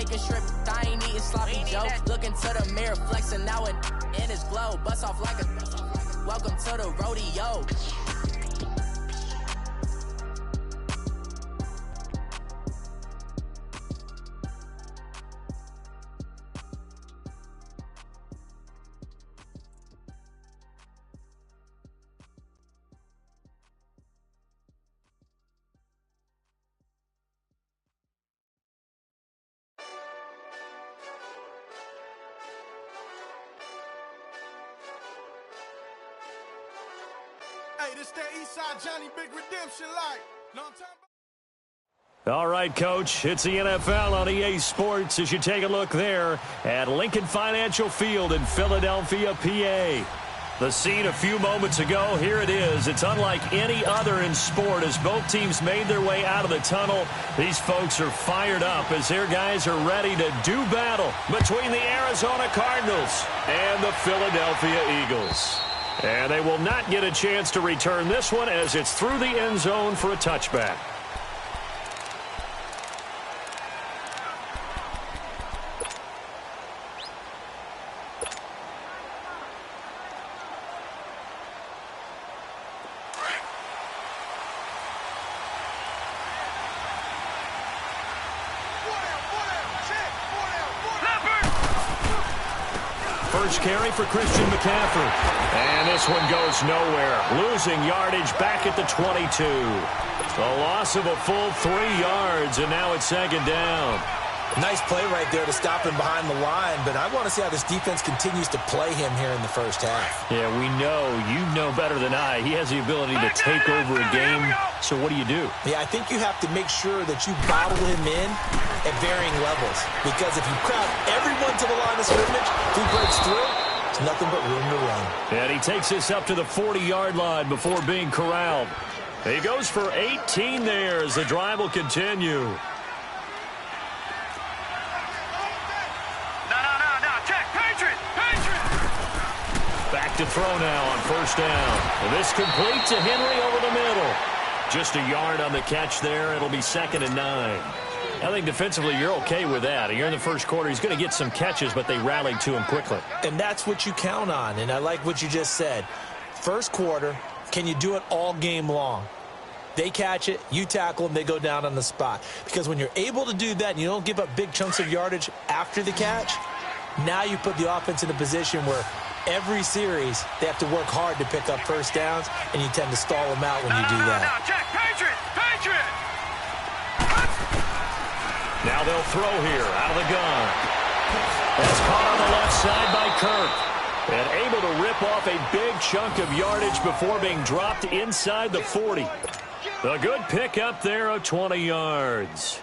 chicken strip. I ain't eating sloppy Joe. Looking to the mirror, flexing now and in his glow. Bust off like a welcome to the rodeo. Hey, this that Eastside Johnny Big Redemption like. Know what I'm talking about? All right, Coach, it's the NFL on EA Sports as you take a look there at Lincoln Financial Field in Philadelphia, PA. The scene a few moments ago, here it is. It's unlike any other in sport as both teams made their way out of the tunnel. These folks are fired up as their guys are ready to do battle between the Arizona Cardinals and the Philadelphia Eagles. And they will not get a chance to return this one as it's through the end zone for a touchback. First carry for Christian McCaffrey. And this one goes nowhere. Losing yardage back at the 22. A loss of a full 3 yards, and now it's second down. Nice play right there to stop him behind the line, but I want to see how this defense continues to play him here in the first half. Yeah, we know. You know better than I. He has the ability to take over a game. So what do you do? Yeah, I think you have to make sure that you bottle him in at varying levels. Because if you crowd everyone to the line of scrimmage, if he breaks through, it's nothing but room to run. And he takes this up to the 40-yard line before being corralled. He goes for 18 there as the drive will continue. Back to throw now on first down. And this complete to Henry over the middle. Just a yard on the catch there. It'll be 2nd and 9. I think defensively you're okay with that. You're in the first quarter. He's going to get some catches, but they rallied to him quickly. And that's what you count on, and I like what you just said. First quarter, can you do it all game long? They catch it, you tackle them, they go down on the spot. Because when you're able to do that and you don't give up big chunks of yardage after the catch, now you put the offense in a position where every series they have to work hard to pick up first downs, and you tend to stall them out when you do that. Now they'll throw here out of the gun. That's caught on the left side by Kirk. And able to rip off a big chunk of yardage before being dropped inside the 40. A good pick up there of 20 yards.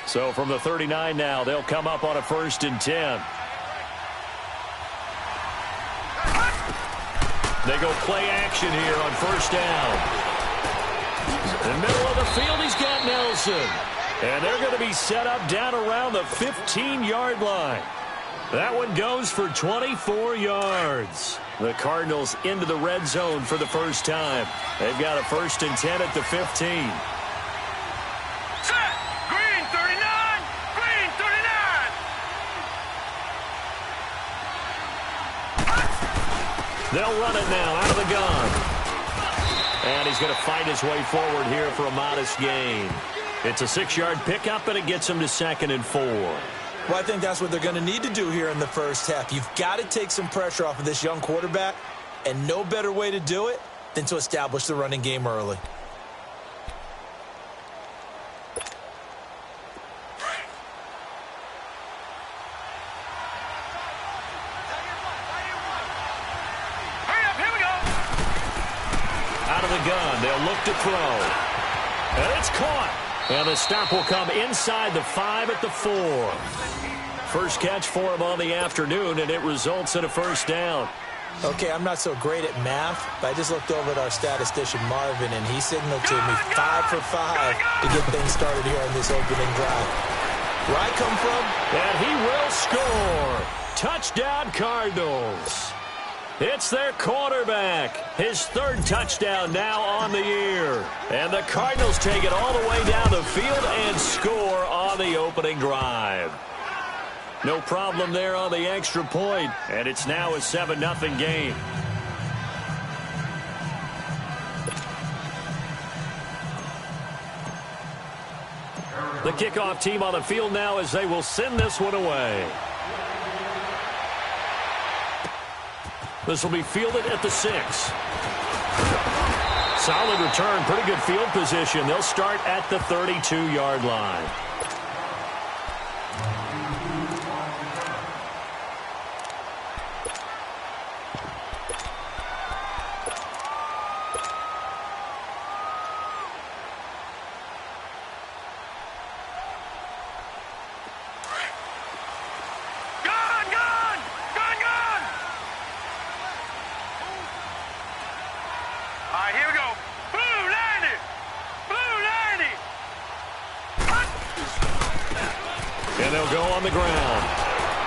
So from the 39 now, they'll come up on a 1st and 10. They go play action here on first down. In the middle of the field, he's got Nelson. And they're going to be set up down around the 15-yard line. That one goes for 24 yards. The Cardinals into the red zone for the first time. They've got a 1st and 10 at the 15. Set! Green 39! Green 39! They'll run it now out of the gun. And he's going to fight his way forward here for a modest gain. It's a 6-yard pickup, and it gets him to 2nd and 4. Well, I think that's what they're going to need to do here in the first half. You've got to take some pressure off of this young quarterback, and no better way to do it than to establish the running game early. Out of the gun, they'll look to throw. And it's caught. And the stop will come inside the 5 at the 4. First catch for him on the afternoon, and it results in a 1st down. Okay, I'm not so great at math, but I just looked over at our statistician, Marvin, and he signaled to me 5 for 5 to get things started here on this opening drive. Where I come from, and he will score. Touchdown, Cardinals. It's their quarterback. His third touchdown now on the year. And the Cardinals take it all the way down the field and score on the opening drive. No problem there on the extra point, and it's now a 7-0 game. The kickoff team on the field now as they will send this one away. This will be fielded at the 6. Solid return, pretty good field position. They'll start at the 32-yard line. And they'll go on the ground.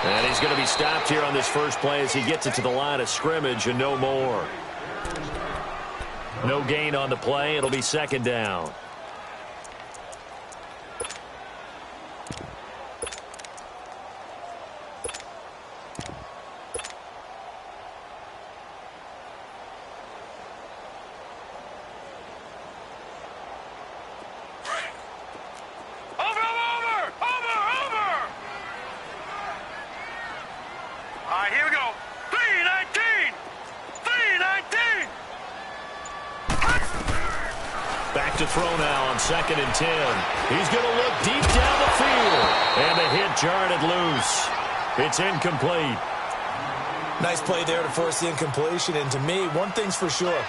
And he's going to be stopped here on this first play as he gets it to the line of scrimmage and no more. No gain on the play. It'll be second down. Back to throw now on 2nd and 10. He's going to look deep down the field. And the hit jarred it loose. It's incomplete. Nice play there to force the incompletion. And to me, one thing's for sure.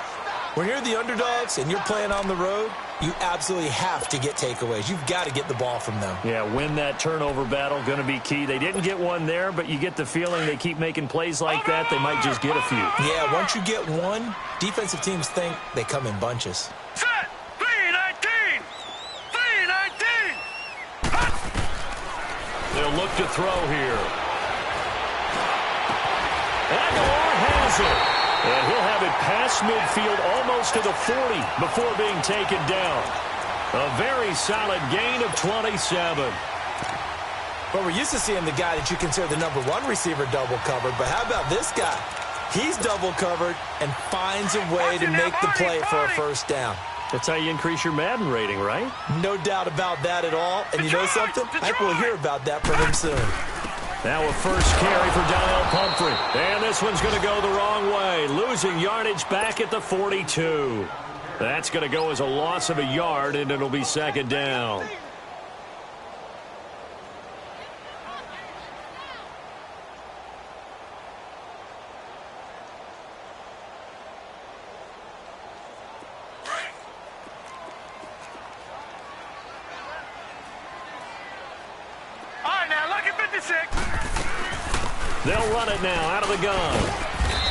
When you're the underdogs and you're playing on the road, you absolutely have to get takeaways. You've got to get the ball from them. Yeah, win that turnover battle, going to be key. They didn't get one there, but you get the feeling they keep making plays like that, they might just get a few. Yeah, once you get one, defensive teams think they come in bunches. They'll look to throw here. Aguilar has it. And he'll have it past midfield almost to the 40 before being taken down. A very solid gain of 27. Well, we're used to seeing the guy that you consider the #1 receiver double covered, but how about this guy? He's double covered and finds a way to make the play for a first down. That's how you increase your Madden rating, right? No doubt about that at all. And you know something? I think we'll hear about that from him soon. Now a first carry for Donnell Pumphrey. And this one's going to go the wrong way. Losing yardage back at the 42. That's going to go as a loss of a yard, and it'll be second down. They'll run it now out of the gun.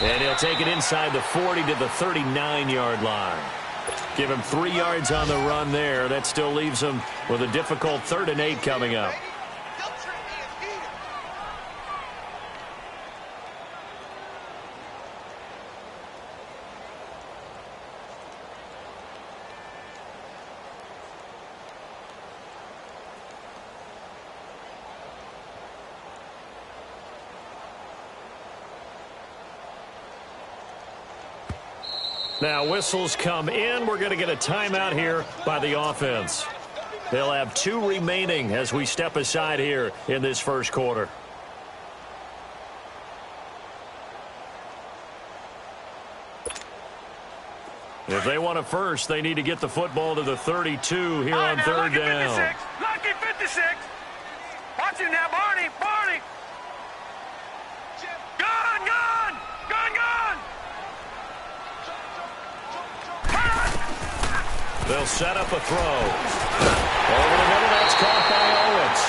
And he'll take it inside the 40 to the 39-yard line. Give him 3 yards on the run there. That still leaves him with a difficult 3rd and 8 coming up. Now whistles come in. We're going to get a timeout here by the offense. They'll have 2 remaining as we step aside here in this first quarter. If they want a first, they need to get the football to the 32 here on 3rd down. Lucky 56. Watch him now, Barney. Barney. Gone, gone. Gone, gone. They'll set up a throw. Over the middle, that's caught by Owens.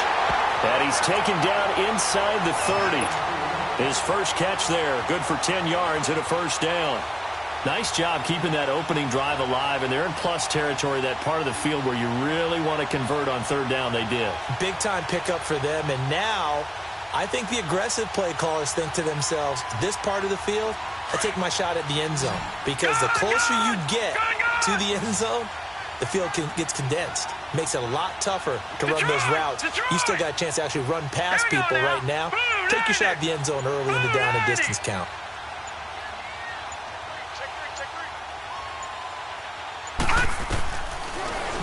And he's taken down inside the 30. His first catch there, good for 10 yards and a first down. Nice job keeping that opening drive alive, and they're in plus territory, that part of the field where you really want to convert on 3rd down. They did. Big-time pickup for them, and now I think the aggressive play callers think to themselves, this part of the field, I take my shot at the end zone because the closer you get to the end zone, the field gets condensed. Makes it a lot tougher to run those routes. You still got a chance to actually run past people right now. Take your shot at the end zone early in the down and distance count.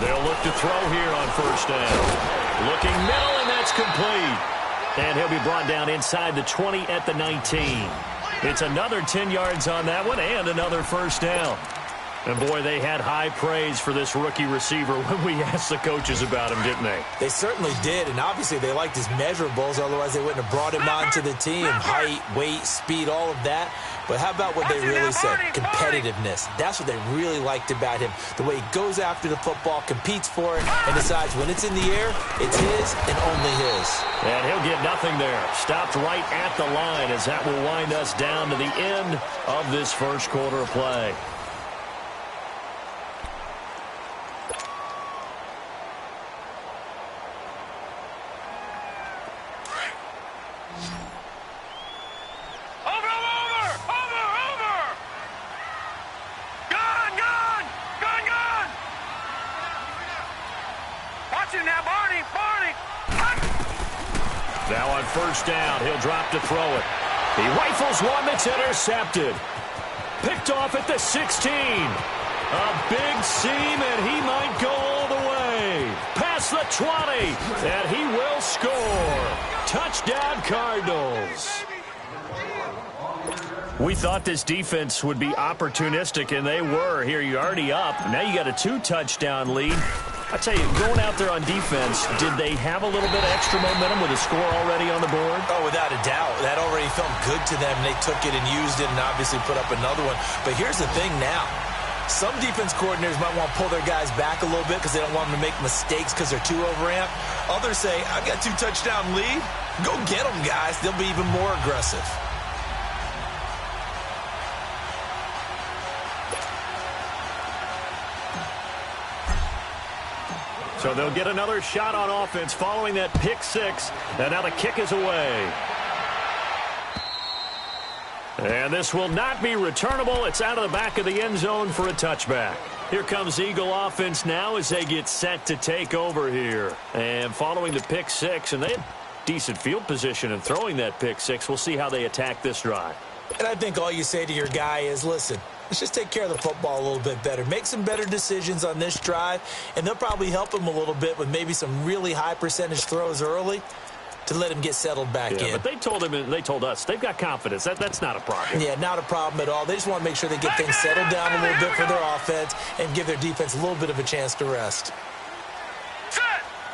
They'll look to throw here on first down. Looking middle, and that's complete. And he'll be brought down inside the 20 at the 19. It's another 10 yards on that one and another first down. And, boy, they had high praise for this rookie receiver when we asked the coaches about him, didn't they? They certainly did, and obviously they liked his measurables. Otherwise, they wouldn't have brought him onto the team. Height, weight, speed, all of that. But how about what they really said? Competitiveness. That's what they really liked about him. The way he goes after the football, competes for it, and decides when it's in the air, it's his and only his. And he'll get nothing there. Stopped right at the line as that will wind us down to the end of this first quarter of play. Now on first down, he'll drop to throw it. He rifles one that's intercepted. Picked off at the 16. A big seam, and he might go all the way. Past the 20, and he will score. Touchdown, Cardinals. We thought this defense would be opportunistic, and they were. Here, you're already up. Now you got a 2-touchdown lead. I tell you, going out there on defense, did they have a little bit of extra momentum with a score already on the board? Oh, without a doubt. That already felt good to them. They took it and used it and obviously put up another one. But here's the thing now. Some defense coordinators might want to pull their guys back a little bit because they don't want them to make mistakes because they're too overamped. Others say, I've got 2-touchdown lead. Go get them, guys. They'll be even more aggressive. So they'll get another shot on offense following that pick six. And now the kick is away. And this will not be returnable. It's out of the back of the end zone for a touchback. Here comes Eagle offense now as they get set to take over here. And following the pick six, and they had decent field position in throwing that pick six. We'll see how they attack this drive. And I think all you say to your guy is, listen, let's just take care of the football a little bit better. Make some better decisions on this drive, and they'll probably help him a little bit with maybe some really high percentage throws early to let him get settled back in. But they told him, and they told us, they've got confidence. That's not a problem. Yeah, not a problem at all. They just want to make sure they get things settled down a little bit for their offense and give their defense a little bit of a chance to rest. Set!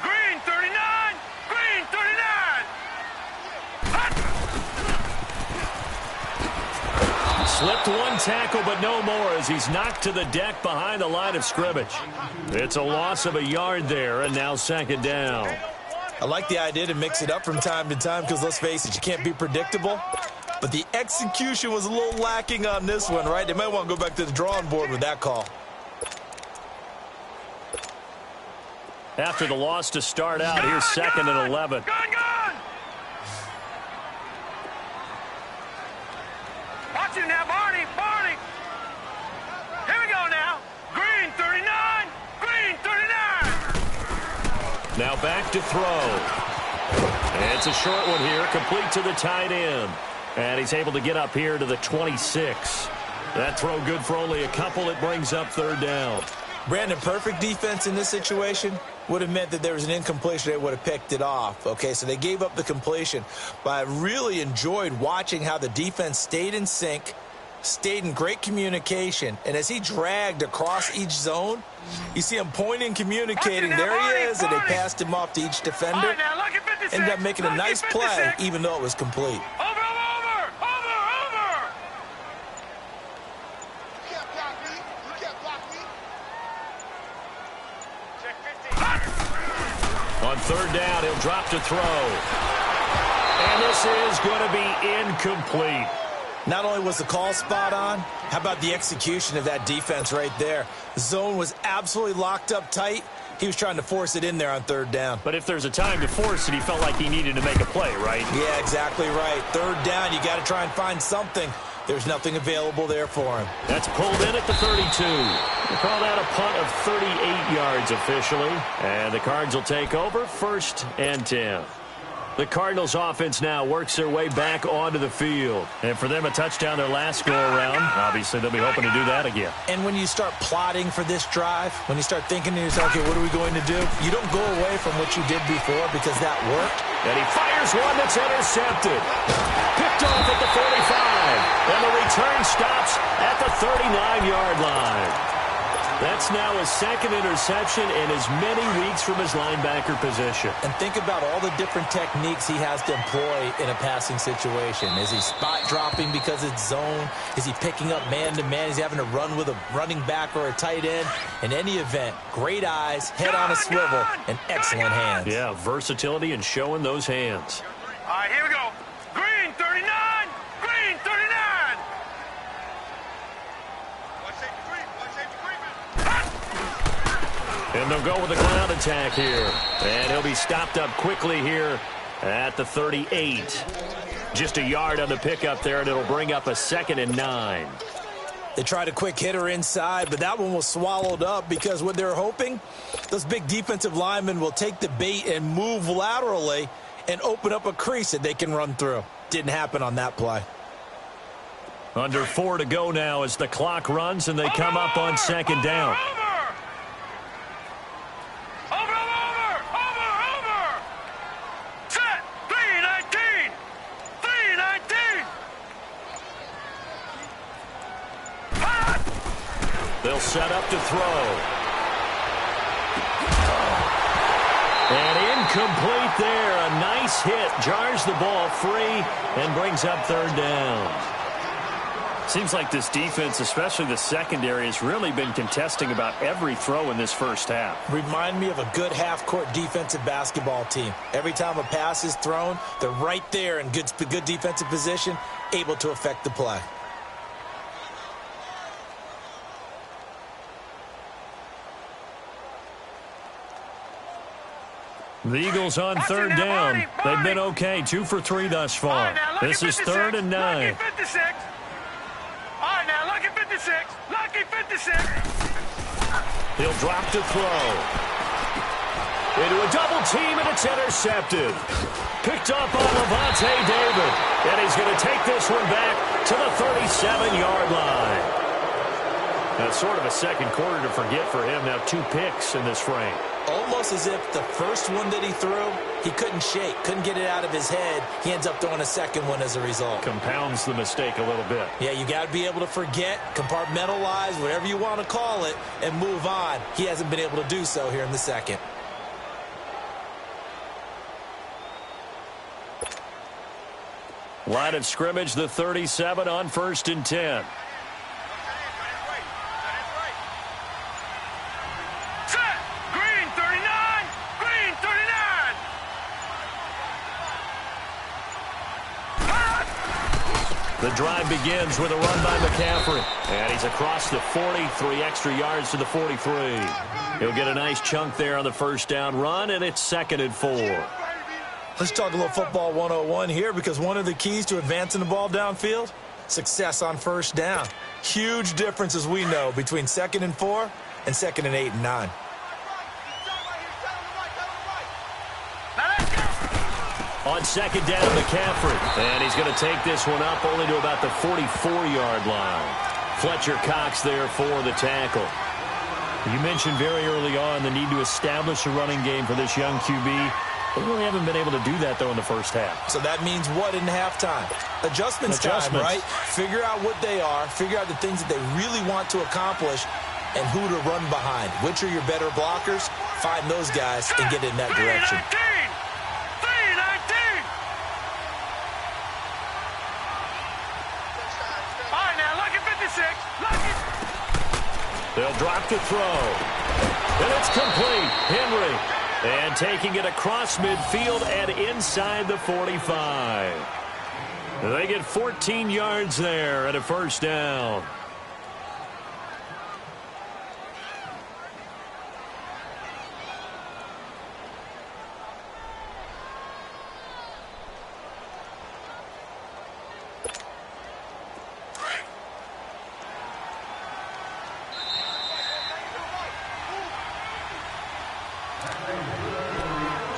Green 39! Green 39! Slipped one tackle, but no more as he's knocked to the deck behind the line of scrimmage. It's a loss of a yard there, and now second down. I like the idea to mix it up from time to time because, let's face it, you can't be predictable. But the execution was a little lacking on this one, right? They might want to go back to the drawing board with that call. After the loss to start out, here's second and 11. Watch it now, Barney! Barney! Here we go now! Green 39! Green 39! Now back to throw. And it's a short one here, complete to the tight end. And he's able to get up here to the 26. That throw good for only a couple. It brings up third down. Brandon, perfect defense in this situation would have meant that there was an incompletion. They would have picked it off. Okay, so they gave up the completion. But I really enjoyed watching how the defense stayed in sync, stayed in great communication, and as he dragged across each zone, you see him pointing, communicating. There he is, and they passed him off to each defender. Ended up making a nice play, even though it was complete. Over! You can't block me. You can't block me. Check 50. On third down, he'll drop to throw. And this is going to be incomplete. Not only was the call spot on, how about the execution of that defense right there? The zone was absolutely locked up tight. He was trying to force it in there on third down. But if there's a time to force it, he felt like he needed to make a play, right? Yeah, exactly right. Third down, you got to try and find something There's nothing available there for him. That's pulled in at the 32. They call that a punt of 38 yards officially. And the Cards will take over 1st and 10. The Cardinals offense now works their way back onto the field. And for them, a touchdown their last go-around. Obviously, they'll be hoping to do that again. And when you start plotting for this drive, when you start thinking to yourself, okay, what are we going to do? You don't go away from what you did before because that worked. And he fires one that's intercepted. Picked off at the 45. And the return stops at the 39-yard line. That's now his 2nd interception in as many weeks from his linebacker position. And think about all the different techniques he has to employ in a passing situation. Is he spot dropping because it's zone? Is he picking up man-to-man? Is he having to run with a running back or a tight end? In any event, great eyes, head on a swivel, and excellent hands. Yeah, versatility and showing those hands. All right, here we go. Green 39. Green 39. And they'll go with the ground attack here. And he'll be stopped up quickly here at the 38. Just a yard on the pickup there, and it'll bring up a 2nd and 9. They tried a quick hitter inside, but that one was swallowed up because what they're hoping, those big defensive linemen will take the bait and move laterally and open up a crease that they can run through. Didn't happen on that play. Under 4 to go now as the clock runs, and they come up on 2nd down. They'll set up to throw. And incomplete there. A nice hit. Jars the ball free and brings up 3rd down. Seems like this defense, especially the secondary, has really been contesting about every throw in this first half. Remind me of a good half-court defensive basketball team. Every time a pass is thrown, they're right there in good defensive position, able to affect the play. The Eagles on 3rd down. They've been okay, 2 for 3 thus far. This is 3rd and 9. Lucky 56. All right, now, lucky 56. Lucky 56. He'll drop to throw. Into a double team, and it's intercepted. Picked up on Levante David. And he's going to take this one back to the 37-yard line. That's sort of a second quarter to forget for him. Now 2 picks in this frame. Almost as if the first one that he threw, he couldn't shake, couldn't get it out of his head. He ends up throwing a second one as a result. Compounds the mistake a little bit. Yeah, you got to be able to forget, compartmentalize, whatever you want to call it, and move on. He hasn't been able to do so here in the second. Line of scrimmage, the 37 on 1st and 10. The drive begins with a run by McCaffrey. And he's across the 40, 3 extra yards to the 43. He'll get a nice chunk there on the 1st down run, and it's 2nd and 4. Let's talk a little football 101 here, because one of the keys to advancing the ball downfield, success on 1st down. Huge difference, as we know, between 2nd and 4 and 2nd and 8 and 9. On 2nd down, McCaffrey. And he's going to take this one up only to about the 44-yard line. Fletcher Cox there for the tackle. You mentioned very early on the need to establish a running game for this young QB. They really haven't been able to do that, though, in the first half. So that means what in halftime? Adjustments time, right? Figure out what they are. Figure out the things that they really want to accomplish and who to run behind. Which are your better blockers? Find those guys and get in that direction. They'll drop to throw. And it's complete. Henry. And taking it across midfield and inside the 45. They get 14 yards there at a 1st down.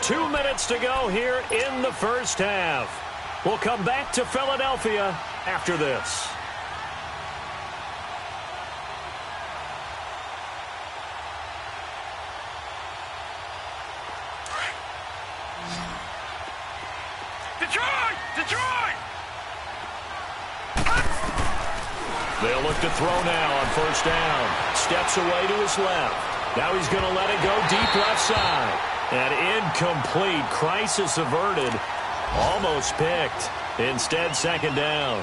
2 minutes to go here in the first half. We'll come back to Philadelphia after this. Detroit! Detroit! They'll look to throw now on first down. Steps away to his left. Now he's going to let it go deep left side. And incomplete. Crisis averted. Almost picked. Instead, second down.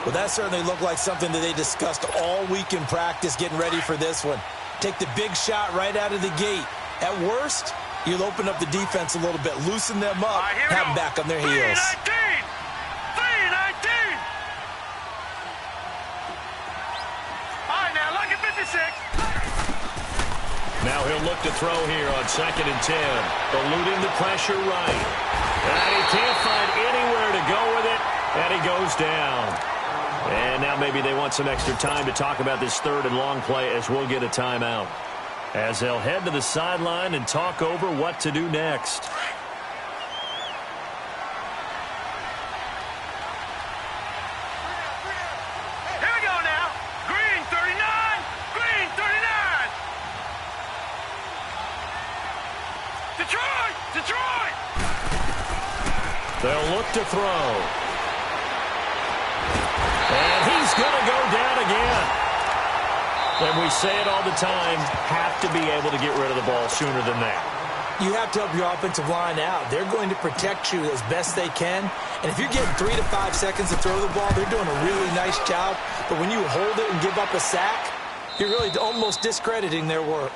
Well, that certainly looked like something that they discussed all week in practice getting ready for this one. Take the big shot right out of the gate. At worst, you'll open up the defense a little bit, loosen them up, have them back on their heels. 3-19! All right, now, lucky 56. Now he'll look to throw here on 2nd and 10. Eluding the pressure right. And he can't find anywhere to go with it, and he goes down. And now maybe they want some extra time to talk about this 3rd and long play as we'll get a timeout. As they'll head to the sideline and talk over what to do next. Here we go now. Green 39. Green 39. Detroit! Detroit! They'll look to throw. And he's going to go down again. And we say it all the time, have to be able to get rid of the ball sooner than that. You have to help your offensive line out. They're going to protect you as best they can. And if you're getting 3 to 5 seconds to throw the ball, they're doing a really nice job. But when you hold it and give up a sack, you're really almost discrediting their work.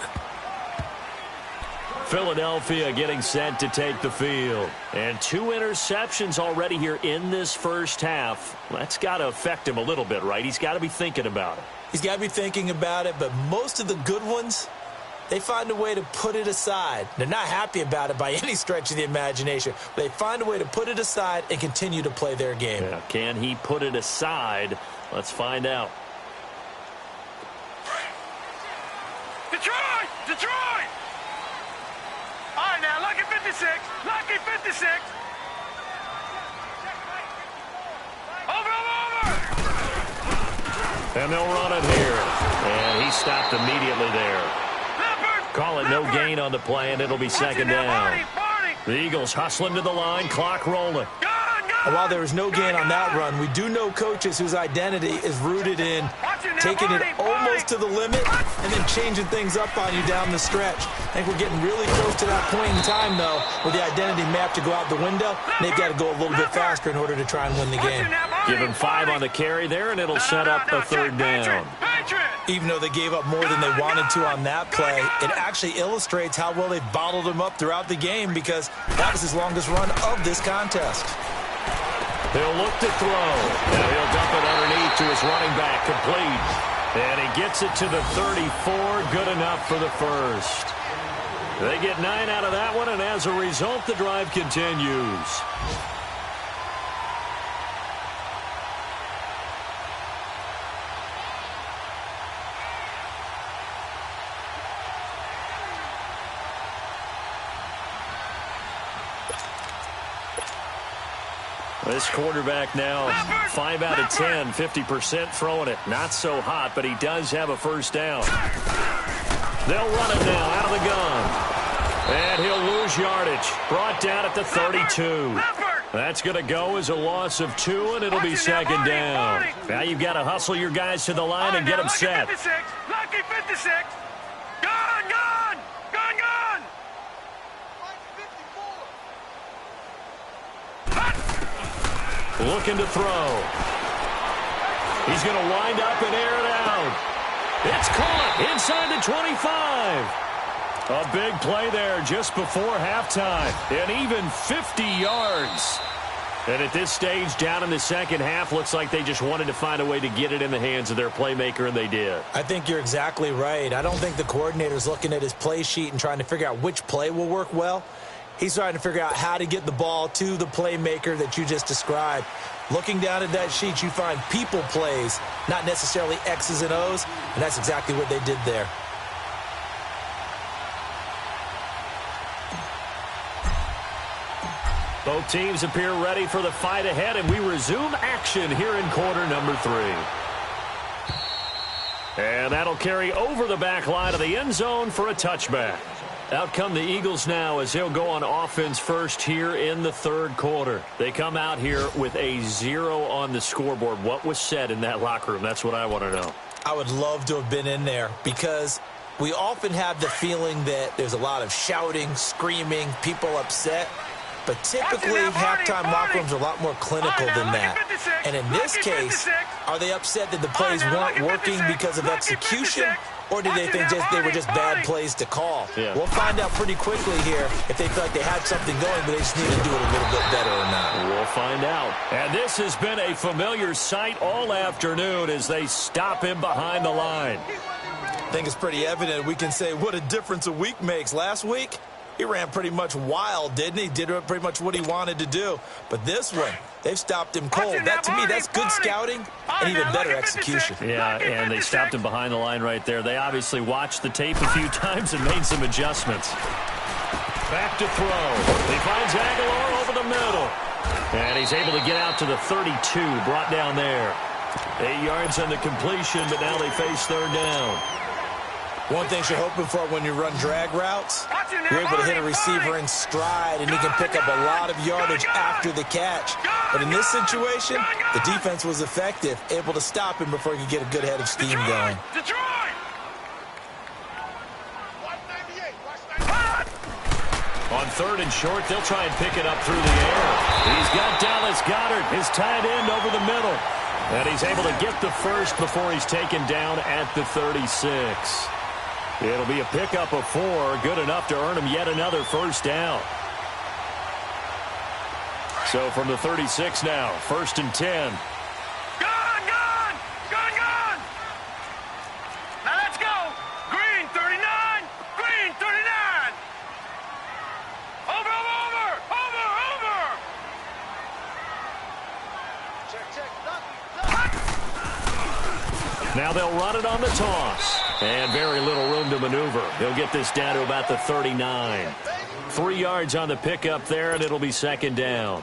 Philadelphia getting set to take the field. And 2 interceptions already here in this first half. That's got to affect him a little bit, right? He's got to be thinking about it. He's got to be thinking about it, but most of the good ones, they find a way to put it aside. They're not happy about it by any stretch of the imagination. But they find a way to put it aside and continue to play their game. Yeah, can he put it aside? Let's find out. Detroit! Detroit! All right, now, lucky 56. Lucky 56. Over. And they'll run it here. And he stopped immediately there. Call it no gain on the play, and it'll be second down. The Eagles hustling to the line, clock rolling. And while there was no gain on that run, we do know coaches whose identity is rooted in taking it almost to the limit and then changing things up on you down the stretch. I think we're getting really close to that point in time, though, where the identity map to go out the window, and they've got to go a little bit faster in order to try and win the game. Give him 5 on the carry there, and it'll set up a 3rd down. Even though they gave up more than they wanted to on that play, it actually illustrates how well they bottled him up throughout the game because that was his longest run of this contest. He'll look to throw. Now he'll dump it underneath to his running back, complete. And he gets it to the 34, good enough for the first. They get 9 out of that one, and as a result, the drive continues. This quarterback now 5 out of 10, 50% throwing it. Not so hot, but he does have a first down. They'll run it now out of the gun. And he'll lose yardage. Brought down at the 32. That's going to go as a loss of 2, and it'll be second down. Now you've got to hustle your guys to the line and get them set. Lucky 56. Gone! Looking to throw. He's going to wind up and air it out. It's caught inside the 25. A big play there just before halftime. And even 50 yards. And at this stage, down in the second half, looks like they just wanted to find a way to get it in the hands of their playmaker, and they did. I think you're exactly right. I don't think the coordinator's looking at his play sheet and trying to figure out which play will work well. He's trying to figure out how to get the ball to the playmaker that you just described. Looking down at that sheet, you find people plays, not necessarily X's and O's, and that's exactly what they did there. Both teams appear ready for the fight ahead, and we resume action here in quarter number 3. And that'll carry over the back line of the end zone for a touchback. Out come the Eagles now as they'll go on offense first here in the third quarter. They come out here with a 0 on the scoreboard. What was said in that locker room? That's what I want to know. I would love to have been in there because we often have the feeling that there's a lot of shouting, screaming, people upset. But typically, halftime locker rooms are a lot more clinical than that. And in this case, are they upset that the plays weren't working because of execution? Or did they think they were just bad plays to call? Yeah. We'll find out pretty quickly here if they feel like they had something going, but they just need to do it a little bit better or not. We'll find out. And this has been a familiar sight all afternoon as they stop him behind the line. I think it's pretty evident. We can say what a difference a week makes. Last week, he ran pretty much wild, didn't he? Did pretty much what he wanted to do. But this one, they've stopped him cold. That, to me, that's good scouting and even better execution. Yeah, and they stopped him behind the line right there. They obviously watched the tape a few times and made some adjustments. Back to throw. He finds Aguilar over the middle. And he's able to get out to the 32, brought down there. 8 yards on the completion, but now they face third down. One thing you're hoping for when you run drag routes, you're able to hit a receiver in stride, and he can pick up a lot of yardage after the catch. But in this situation, the defense was effective, able to stop him before he could get a good head of steam going. On third and short, they'll try and pick it up through the air. He's got Dallas Goedert, his tight end, over the middle. And he's able to get the first before he's taken down at the 36. It'll be a pickup of 4, good enough to earn him yet another first down. So from the 36 now, 1st and 10. Gone! Now let's go. Green 39. Green 39. Over. Now they'll run it on the toss. And very little room to maneuver. He'll get this down to about the 39. 3 yards on the pickup there, and it'll be second down.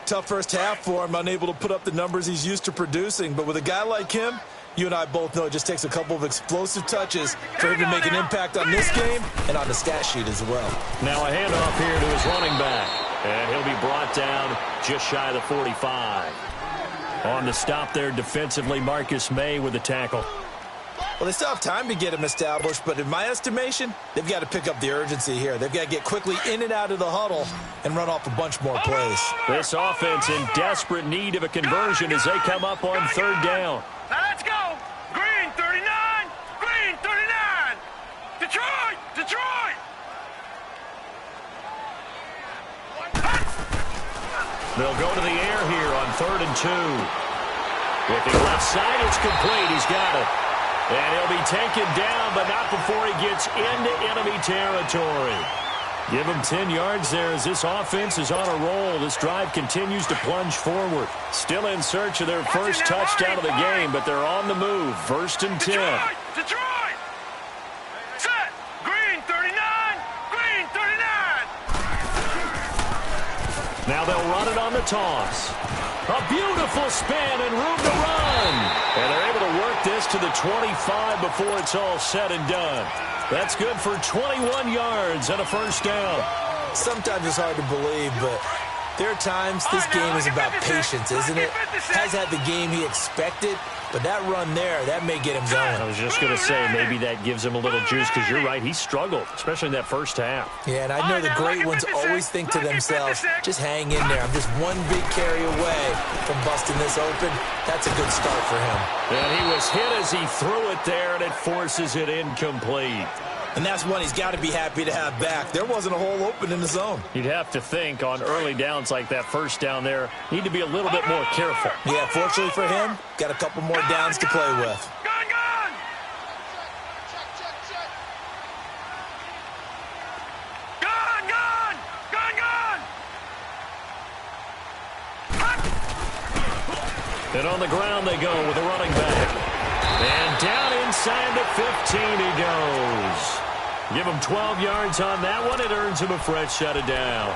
Tough first half for him, unable to put up the numbers he's used to producing. But with a guy like him, you and I both know it just takes a couple of explosive touches for him to make an impact on this game and on the stat sheet as well. Now a handoff here to his running back. And he'll be brought down just shy of the 45. On the stop there defensively, Marcus May with the tackle. Well, they still have time to get him established, but in my estimation, they've got to pick up the urgency here. They've got to get quickly in and out of the huddle and run off a bunch more plays. This offense in desperate need of a conversion as they come up on third down. Now let's go. Green 39. Green 39. Detroit. They'll go to the air here on 3rd and 2. Looking left side, it's complete. He's got it. And he'll be taken down, but not before he gets into enemy territory. Give him 10 yards there as this offense is on a roll. This drive continues to plunge forward. Still in search of their first touchdown of the game, but they're on the move. 1st and 10. Detroit. Set. Green 39. Green 39. Now they'll run it on the toss. A beautiful spin and room to run. And they're able to work this to the 25 before it's all said and done. That's good for 21 yards and a first down. Sometimes it's hard to believe, but there are times this game is about patience, isn't it? Has had the game he expected, but that run there, that may get him going. I was just going to say, maybe that gives him a little juice because you're right, he struggled, especially in that first half. Yeah, and I know the great ones always think to themselves, just hang in there. I'm just one big carry away from busting this open. That's a good start for him. And he was hit as he threw it there, and it forces it incomplete. And that's one he's got to be happy to have back. There wasn't a hole open in the zone. You'd have to think on early downs like that first down there, need to be a little bit more careful. Yeah, fortunately for him, got a couple more downs to play with. Gone. And on the ground they go with a running back. And down inside the 15 he goes. Give him 12 yards on that one. It earns him a fresh set of downs.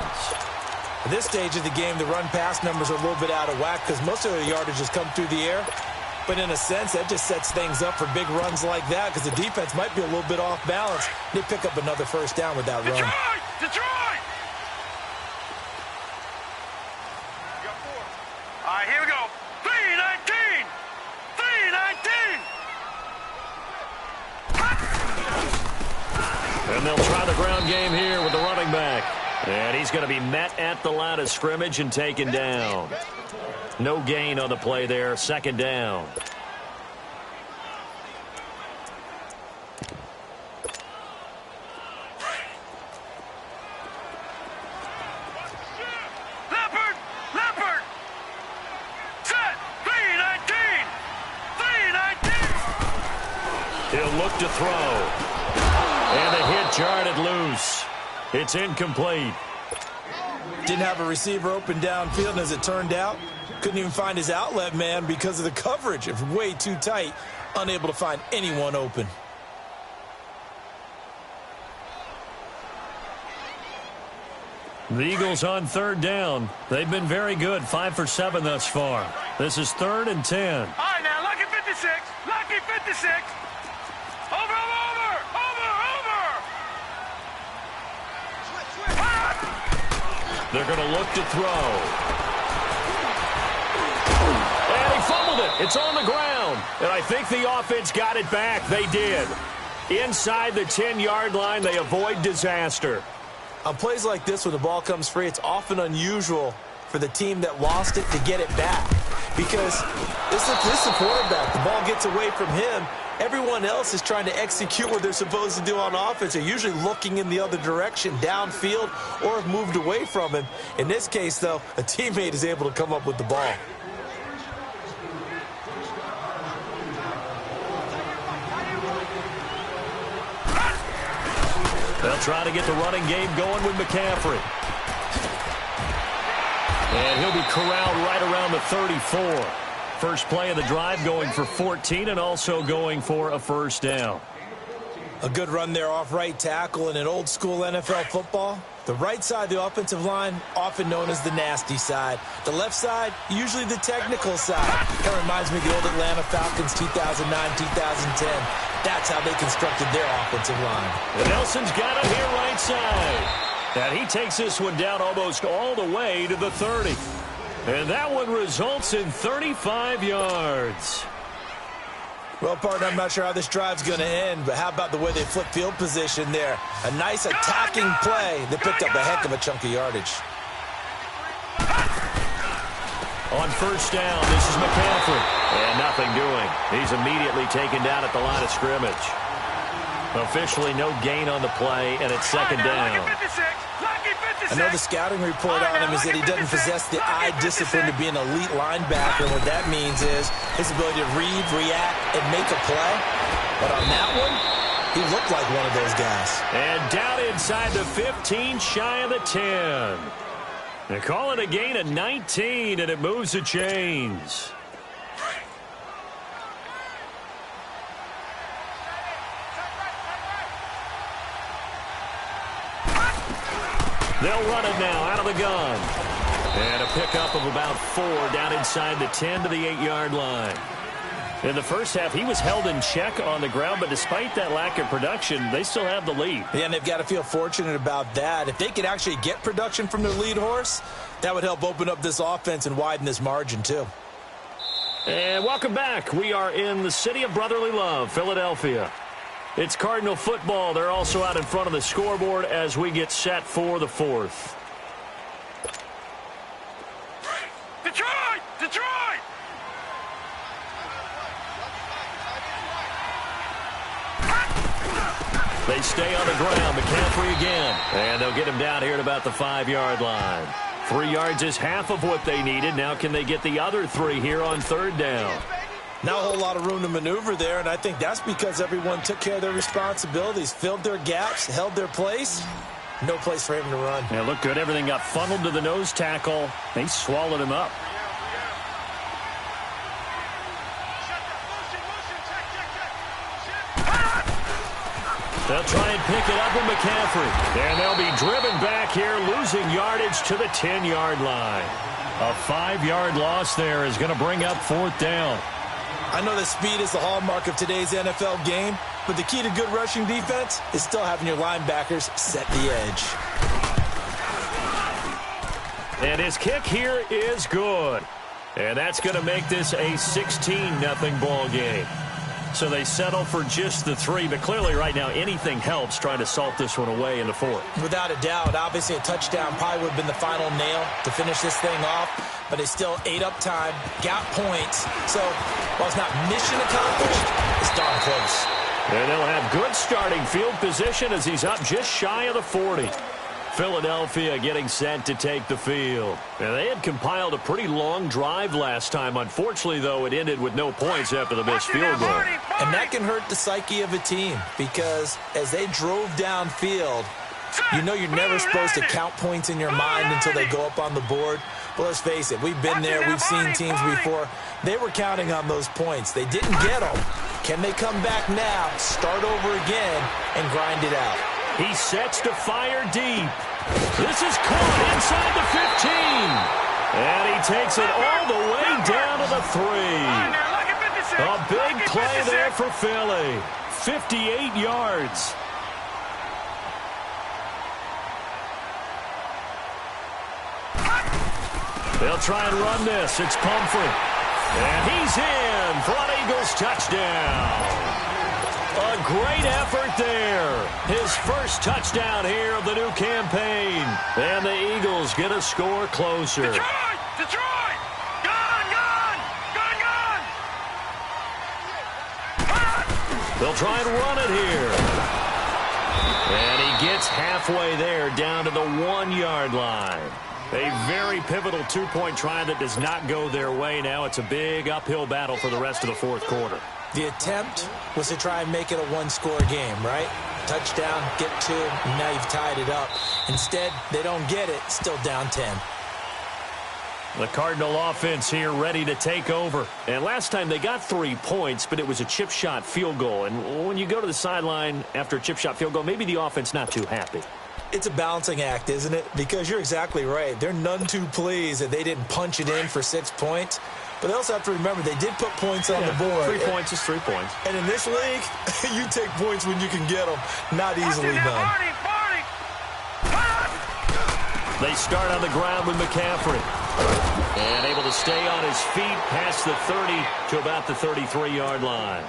At this stage of the game, the run-pass numbers are a little bit out of whack because most of their yardage has come through the air. But in a sense, that just sets things up for big runs like that because the defense might be a little bit off balance. They pick up another first down with that run. Detroit! All right, here we go. 3-19! 3-19! And they'll try the ground game here with the running back. And he's going to be met at the line of scrimmage and taken down. No gain on the play there. Second down. Leopard! Set! 3-19! 3-19! He'll look to throw. And the hit jarred it loose. It's incomplete. Didn't have a receiver open downfield, and as it turned out, couldn't even find his outlet man because of the coverage. It was way too tight, unable to find anyone open. The Eagles on third down. They've been very good, 5 for 7 thus far. This is 3rd and 10. All right, now, Lucky 56! Lucky 56! Over! They're going to look to throw. And he fumbled it. It's on the ground. And I think the offense got it back. They did. Inside the 10-yard line, they avoid disaster. On plays like this, when the ball comes free, it's often unusual for the team that lost it to get it back. Because this is the quarterback. The ball gets away from him. Everyone else is trying to execute what they're supposed to do on offense. They're usually looking in the other direction, downfield, or have moved away from him. In this case, though, a teammate is able to come up with the ball. They'll try to get the running game going with McCaffrey. And he'll be corralled right around the 34. First play of the drive going for 14 and also going for a first down. A good run there off right tackle in an old-school NFL football. The right side of the offensive line, often known as the nasty side. The left side, usually the technical side. That reminds me of the old Atlanta Falcons 2009-2010. That's how they constructed their offensive line. And Nelson's got him here right side. And he takes this one down almost all the way to the 30. And that one results in 35 yards. Well, partner, I'm not sure how this drive's going to end, but how about the way they flip field position there? A nice attacking play that picked up a heck of a chunk of yardage. On first down, this is McCaffrey. And nothing doing. He's immediately taken down at the line of scrimmage. Officially no gain on the play, and it's second down. I know the scouting report on him is that he doesn't possess the eye discipline to be an elite linebacker. And what that means is his ability to read, react, and make a play. But on that one, he looked like one of those guys. And down inside the 15, shy of the 10. They call it a gain of 19, and it moves the chains. They'll run it now out of the gun. And a pickup of about 4 down inside the 10 to the 8-yard line. In the first half, he was held in check on the ground, but despite that lack of production, they still have the lead. Yeah, and they've got to feel fortunate about that. If they could actually get production from their lead horse, that would help open up this offense and widen this margin, too. And welcome back. We are in the city of brotherly love, Philadelphia. It's Cardinal football. They're also out in front of the scoreboard as we get set for the fourth. Detroit! Detroit! They stay on the ground. McCaffrey again. And they'll get him down here at about the 5-yard line. 3 yards is half of what they needed. Now can they get the other 3 here on third down? Not a whole lot of room to maneuver there, and I think that's because everyone took care of their responsibilities, filled their gaps, held their place. No place for him to run. Yeah, looked good. Everything got funneled to the nose tackle. They swallowed him up. They'll try and pick it up with McCaffrey. And they'll be driven back here, losing yardage to the 10-yard line. A 5-yard loss there is going to bring up 4th down. I know that speed is the hallmark of today's NFL game, but the key to good rushing defense is still having your linebackers set the edge. And his kick here is good. And that's going to make this a 16-0 ball game. So they settle for just the 3, but clearly right now anything helps trying to salt this one away in the 4th. Without a doubt, obviously a touchdown probably would have been the final nail to finish this thing off, but they still ate up time, got points. So while it's not mission accomplished, it's darn close. And they'll have good starting field position as he's up just shy of the 40. Philadelphia getting set to take the field. Now, they had compiled a pretty long drive last time. Unfortunately, though, it ended with no points after the missed field goal. And that can hurt the psyche of a team because as they drove downfield, you know you're never supposed to count points in your mind until they go up on the board. But let's face it, we've been there. We've seen teams before. They were counting on those points. They didn't get them. Can they come back now, start over again, and grind it out? He sets to fire deep. This is caught inside the 15. And he takes it all the way down to the 3. A big play there for Philly. 58 yards. They'll try and run this. It's Pumphrey. And he's in for an Eagles touchdown. A great effort there. His first touchdown here of the new campaign. And the Eagles get a score closer. Detroit! Detroit! Gone! Gone! Gone! Gone! They'll try and run it here. And he gets halfway there down to the 1-yard line. A very pivotal two-point try that does not go their way. Now it's a big uphill battle for the rest of the 4th quarter. The attempt was to try and make it a one-score game, right? Touchdown, get 2, and now you've tied it up. Instead, they don't get it, still down 10. The Cardinal offense here ready to take over. And last time they got 3 points, but it was a chip shot field goal. And when you go to the sideline after a chip shot field goal, maybe the offense not too happy. It's a balancing act, isn't it? Because you're exactly right. They're none too pleased that they didn't punch it in for 6 points. But they also have to remember they did put points on the board. 3 points is 3 points. And in this league, you take points when you can get them. Not easily done. They start on the ground with McCaffrey. And able to stay on his feet past the 30 to about the 33-yard line.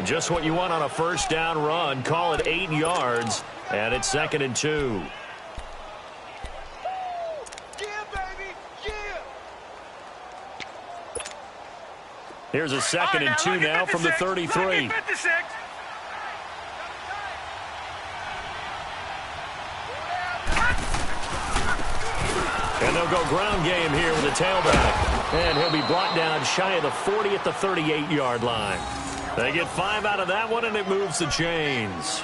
Just what you want on a first down run. Call it 8 yards. And it's 2nd and 2. Here's a 2nd and 2 now from the 33. And they'll go ground game here with a tailback. And he'll be brought down shy of the 40 at the 38-yard line. They get 5 out of that one, and it moves the chains.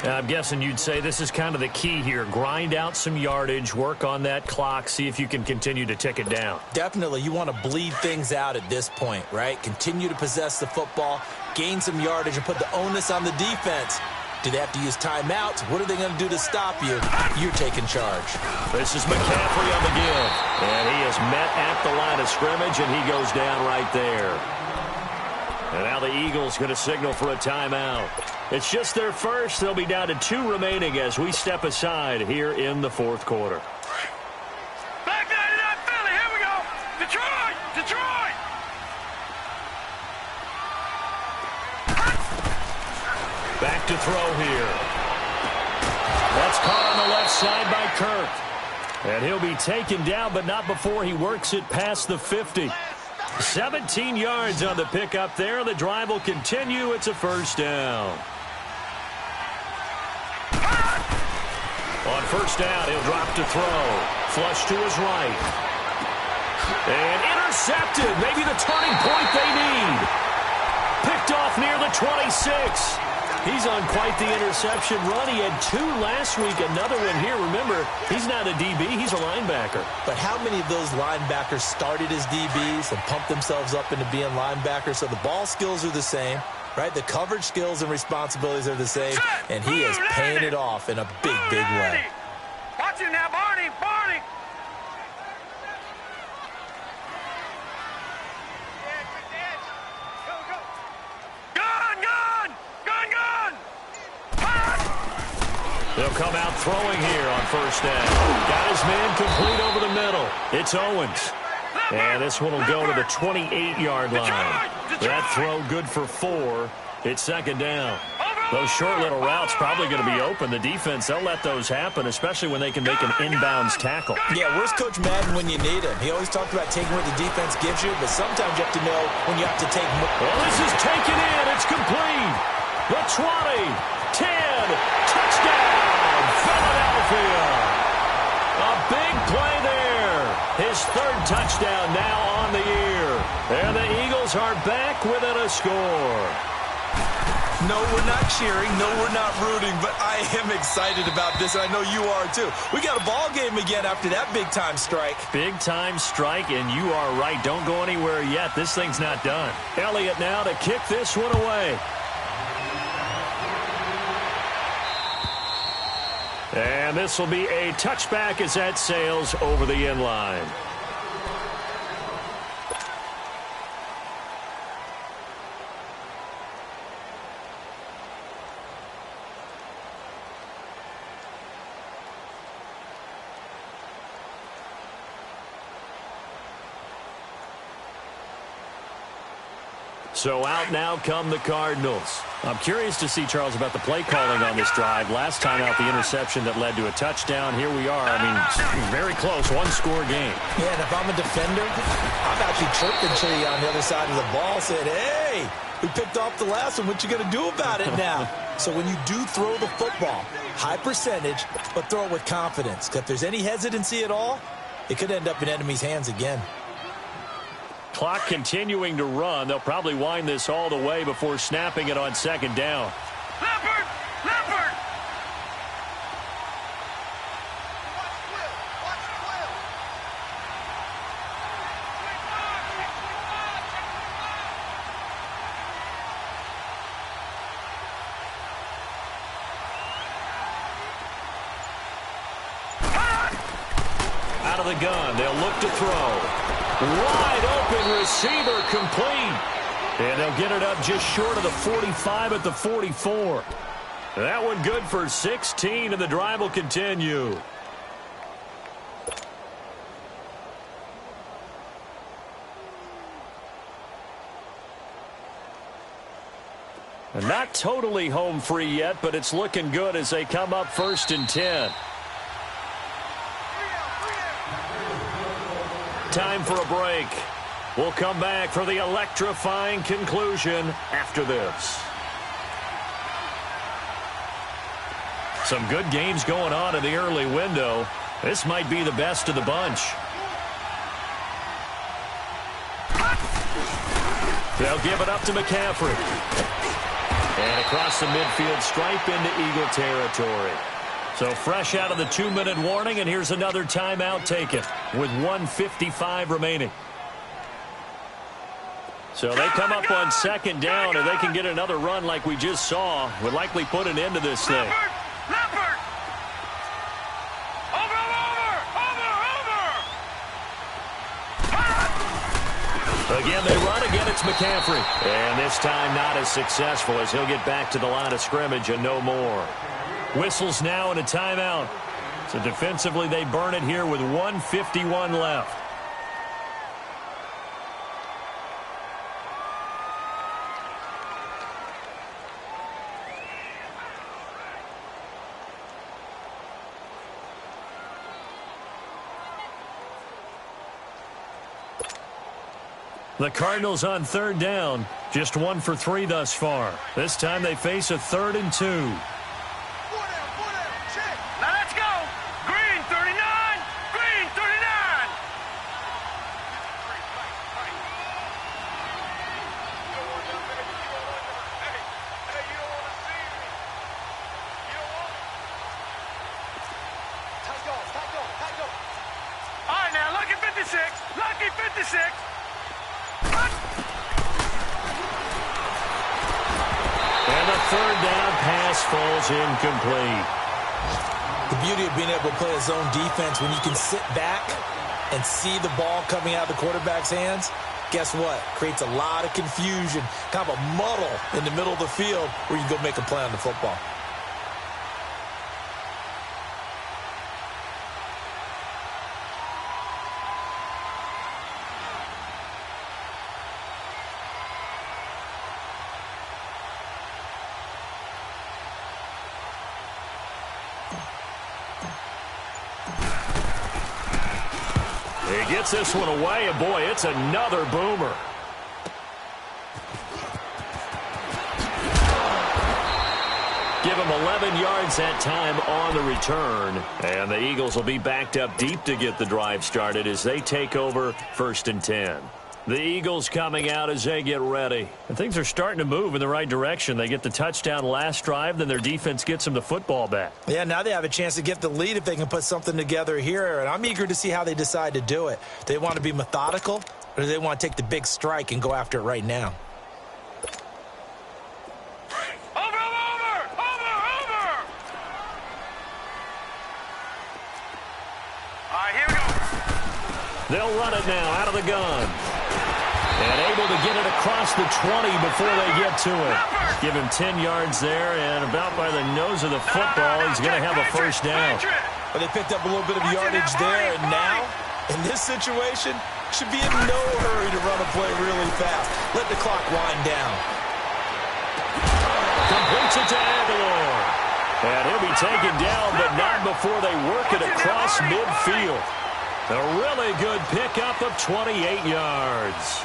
I'm guessing you'd say this is kind of the key here. Grind out some yardage, work on that clock, see if you can continue to tick it down. Definitely. You want to bleed things out at this point, right? Continue to possess the football, gain some yardage, and put the onus on the defense. Do they have to use timeouts? What are they going to do to stop you? You're taking charge. This is McCaffrey on the give. And he is met at the line of scrimmage, and he goes down right there. And now the Eagles going to signal for a timeout. It's just their first. They'll be down to 2 remaining as we step aside here in the 4th quarter. Back 99 Philly. Here we go. Detroit. Detroit. Back to throw here. That's caught on the left side by Kirk. And he'll be taken down, but not before he works it past the 50. 17 yards on the pickup there. The drive will continue. It's a first down. On first down, he'll drop to throw. Flush to his right. And intercepted. Maybe the turning point they need. Picked off near the 26. He's on quite the interception run. He had 2 last week, another one here. Remember, he's not a DB, he's a linebacker. But how many of those linebackers started as DBs and pumped themselves up into being linebackers? So the ball skills are the same. right? The coverage skills and responsibilities are the same, and he is paying it off in a big, big way. Watch him now, Barney. Barney. They'll come out throwing here on first down. Got his man complete over the middle. It's Owens. And this one will go to the 28-yard line. That throw good for 4. It's second down. Those short little routes probably going to be open. The defense, they'll let those happen, especially when they can make an inbounds tackle. Yeah, where's Coach Madden when you need him? He always talked about taking what the defense gives you, but sometimes you have to know when you have to take more. Well, this is taken in. It's complete. The 20, 10, touchdown, Philadelphia. A big play there. His third touchdown now on the year. And the Eagles are back within a score. No, we're not cheering. No, we're not rooting, but I am excited about this, and I know you are too. We got a ball game again after that big-time strike. Big-time strike, and you are right. Don't go anywhere yet. This thing's not done. Elliott now to kick this one away. And this will be a touchback as that sails over the end line. So out now come the Cardinals. I'm curious to see, Charles, about the play calling on this drive. Last time out, the interception that led to a touchdown. Here we are. I mean, very close, one-score game. Yeah, and if I'm a defender, I'm actually chirping to you on the other side of the ball, saying, hey, we picked off the last one. What you going to do about it now? So when you do throw the football, high percentage, but throw it with confidence. Because if there's any hesitancy at all, it could end up in enemy's hands again. Clock continuing to run. They'll probably wind this all the way before snapping it on second down. Leopard! Leopard! Out of the gun. They'll look to throw. Wide open receiver complete. And they'll get it up just short of the 45 at the 44. That one good for 16, and the drive will continue. And not totally home free yet, but it's looking good as they come up 1st and 10. Time for a break. We'll come back for the electrifying conclusion after this. Some good games going on in the early window. This might be the best of the bunch. They'll give it up to McCaffrey. And across the midfield stripe into Eagle territory. So fresh out of the 2-minute warning, and here's another timeout taken with 1:55 remaining. So they come up on second down, and they can get another run like we just saw. Would likely put an end to this thing. Leopard! Over! Again, they run. Again, it's McCaffrey. And this time not as successful as he'll get back to the line of scrimmage and no more. Whistles now and a timeout. So defensively, they burn it here with 1:51 left. The Cardinals on third down. Just 1 for 3 thus far. This time they face a 3rd and 2. third down pass falls incomplete. The beauty of being able to play a zone defense when you can sit back and see the ball coming out of the quarterback's hands, guess what? Creates a lot of confusion, kind of a muddle in the middle of the field where you can go make a play on the football. He gets this one away, and boy, it's another boomer. Give him 11 yards that time on the return. And the Eagles will be backed up deep to get the drive started as they take over 1st and 10. The Eagles coming out as they get ready. And things are starting to move in the right direction. They get the touchdown last drive, then their defense gets them the football back. Yeah, now they have a chance to get the lead if they can put something together here. And I'm eager to see how they decide to do it. Do they want to be methodical, or do they want to take the big strike and go after it right now? They'll run it now out of the gun. And able to get it across the 20 before they get to it. Give him 10 yards there, and about by the nose of the football, he's going to have a first down. Well, they picked up a little bit of yardage there, and now, in this situation, should be in no hurry to run a play really fast. Let the clock wind down. Completes it to Aguilar. And he'll be taken down, but not before they work it across midfield. A really good pickup of 28 yards.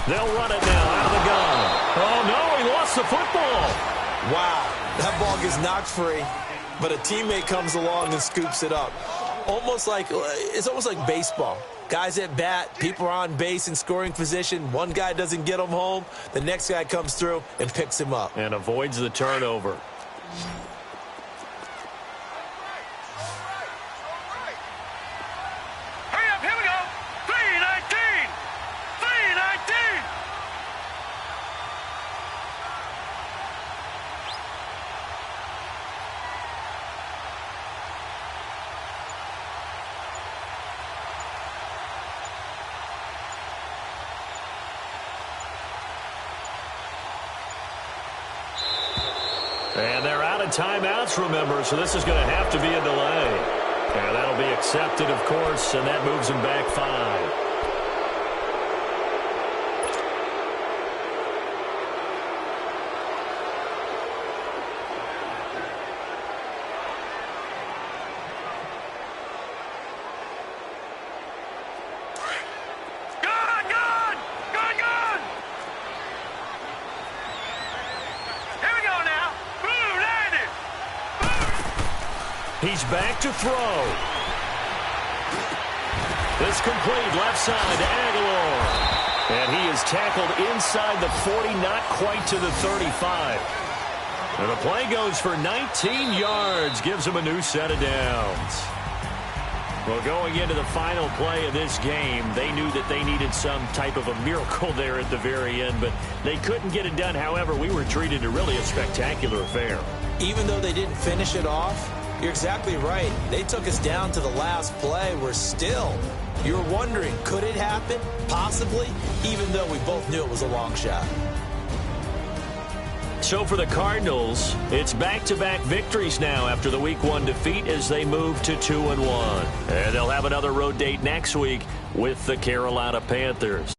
They'll run it now out of the gun. Oh, no, he lost the football. Wow, that ball gets knocked free, but a teammate comes along and scoops it up. It's almost like baseball. Guys at bat, people are on base in scoring position. One guy doesn't get him home. The next guy comes through and picks him up. And avoids the turnover. And they're out of timeouts, remember, so this is going to have to be a delay. And that'll be accepted, of course, and that moves them back 5. He's back to throw. It's complete left side to Aguilar. And he is tackled inside the 40, not quite to the 35. And the play goes for 19 yards, gives him a new set of downs. Well, going into the final play of this game, they knew that they needed some type of a miracle there at the very end, but they couldn't get it done. However, we were treated to really a spectacular affair. Even though they didn't finish it off, you're exactly right. They took us down to the last play. We're still, you're wondering, could it happen? Possibly, even though we both knew it was a long shot. So for the Cardinals, it's back-to-back victories now after the Week 1 defeat as they move to 2-1. And they'll have another road date next week with the Carolina Panthers.